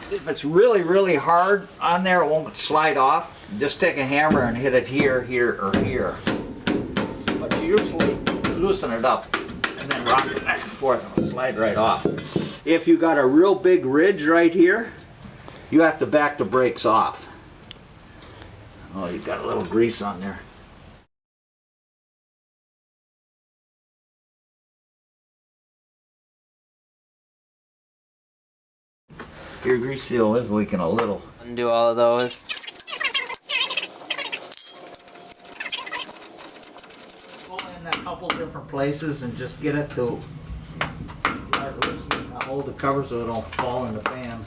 If it's really, really hard on there, it won't slide off. Just take a hammer and hit it here, here, or here. But you usually loosen it up and then rock it back and forth and it'll slide right off. If you got a real big ridge right here, you have to back the brakes off. Oh, you've got a little grease on there. Your grease seal is leaking a little. Undo all of those. Pull in a couple different places and just get it to start loosening. Now hold the cover so it don't fall in the pan.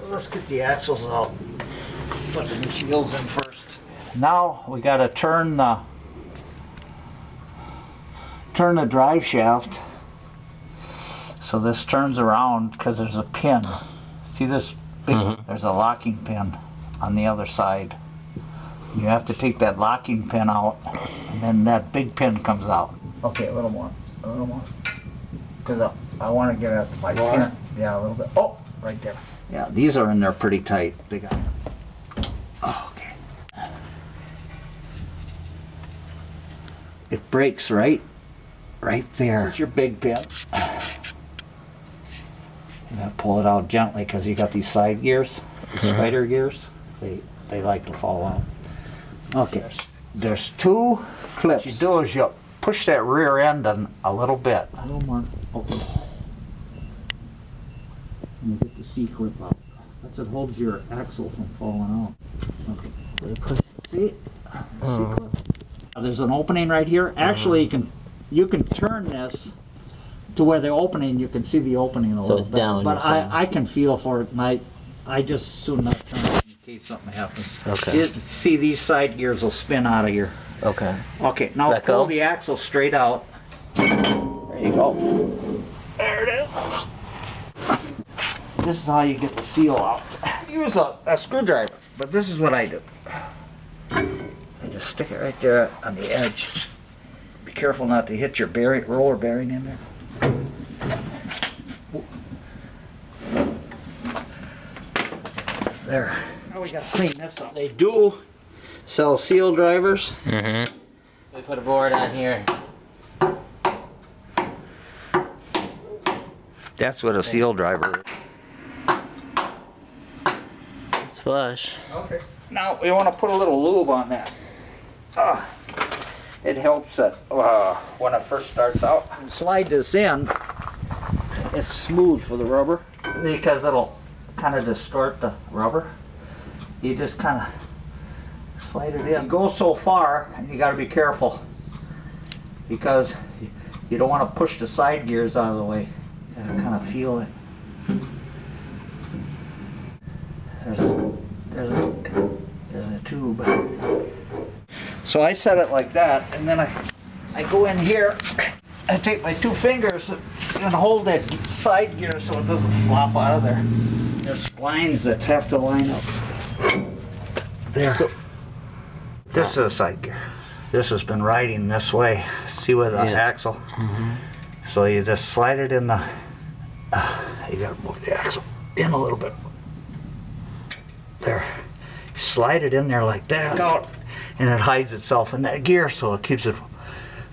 Let's get the axles out. Put the new seals in first. Now we got to turn the drive shaft so this turns around because there's a pin. See this big? There's a locking pin on the other side. You have to take that locking pin out and then that big pin comes out. Okay, a little more, because I want to get at my pin. Yeah, a little bit. Oh, right there. Yeah, these are in there pretty tight. They got. Oh, okay. It breaks right there. This is your big pin. You gotta pull it out gently because you got these side gears, spider gears. They like to fall out. Okay, there's two clips. What you do is you push that rear end in a little bit. A little more. Okay. And you get the C clip out. That's what holds your axle from falling out. Okay. See? C-clip. There's an opening right here. Actually, you can turn this to where the opening, you can see the opening a little bit. So it's down. But I can feel for it, and I just soon enough turn it in case something happens. Okay. See, these side gears will spin out of here. Okay. Okay, now pull the axle straight out. There you go. There it is. This is how you get the seal out. Use a screwdriver, but this is what I do. I just stick it right there on the edge. Be careful not to hit your roller bearing in there. There. Now we gotta clean this up. They do sell seal drivers. We put a board on here. That's what a seal driver is. It's flush. Okay. Now we want to put a little lube on that. It helps it when it first starts out. Slide this in. It's smooth for the rubber because it'll kind of distort the rubber. You just kind of slide it in. You go so far, and you got to be careful because you don't want to push the side gears out of the way. You gotta kind of feel it. There's a tube. So I set it like that, and then I go in here, I take my two fingers and hold that side gear so it doesn't flop out of there. There's splines that have to line up. There. So, this is a side gear. This has been riding this way. See with the axle? So you just slide it in the, you gotta move the axle in a little bit. There. Slide it in there like that, out, and it hides itself in that gear so it keeps it,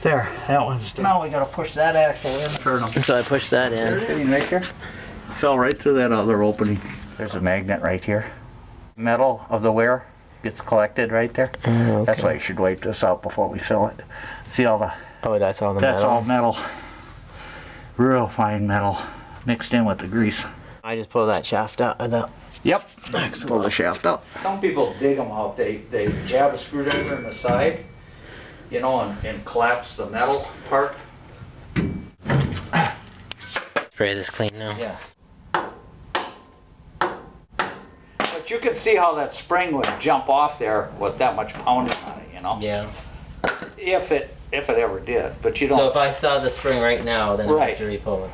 there, that one's done. Now we gotta push that axle in, turn them. So I pushed that in. Right there. Fell right through that other opening. There's a magnet right here. Metal of the wear gets collected right there. Okay. That's why you should wipe this out before we fill it. See all the... Oh, that's all the metal? That's all metal. Real fine metal mixed in with the grease. I just pull that shaft out of that. Yep. Pull the shaft out. Some people dig them out. They jab a screwdriver in the side, you know, and collapse the metal part. Spray this clean now. Yeah. But you can see how that spring would jump off there with that much pounding on it, you know? Yeah. If it ever did, but you don't. So if I saw the spring right now, then I have to re-pull it.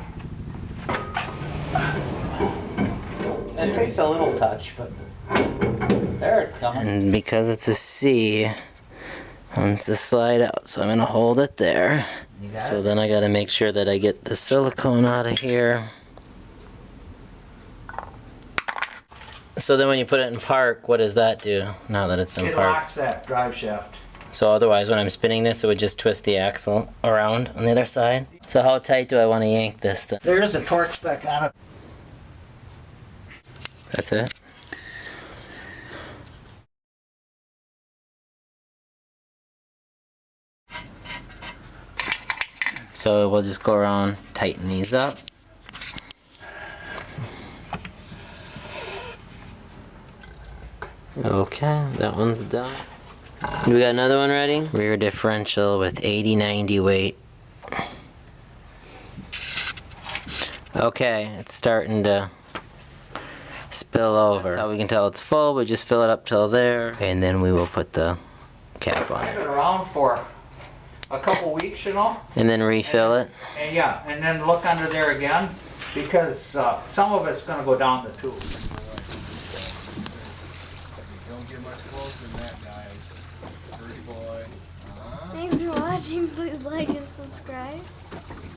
It takes a little touch, but there it's coming. And because it's a C, wants to slide out, so I'm gonna hold it there. You got So it? then I gotta make sure that I get the silicone out of here. So then when you put it in park, what does that do now that it's in It park? locks that drive shaft. So otherwise when I'm spinning this, it would just twist the axle around on the other side. So how tight do I want to yank this then? There's a torque spec on it. That's it? So we'll just go around, tighten these up. Okay, that one's done. We got another one ready? Rear differential with 80-90 weight. Okay, it's starting to spill over. That's how we can tell it's full. We just fill it up till there, and then we will put the cap on Leave it. it around for a couple weeks, you know? And then refill it. And yeah, and then look under there again, because some of it's gonna go down the tube. Don't get much closer than that, guys. Pretty boy. Thanks for watching. Please like and subscribe.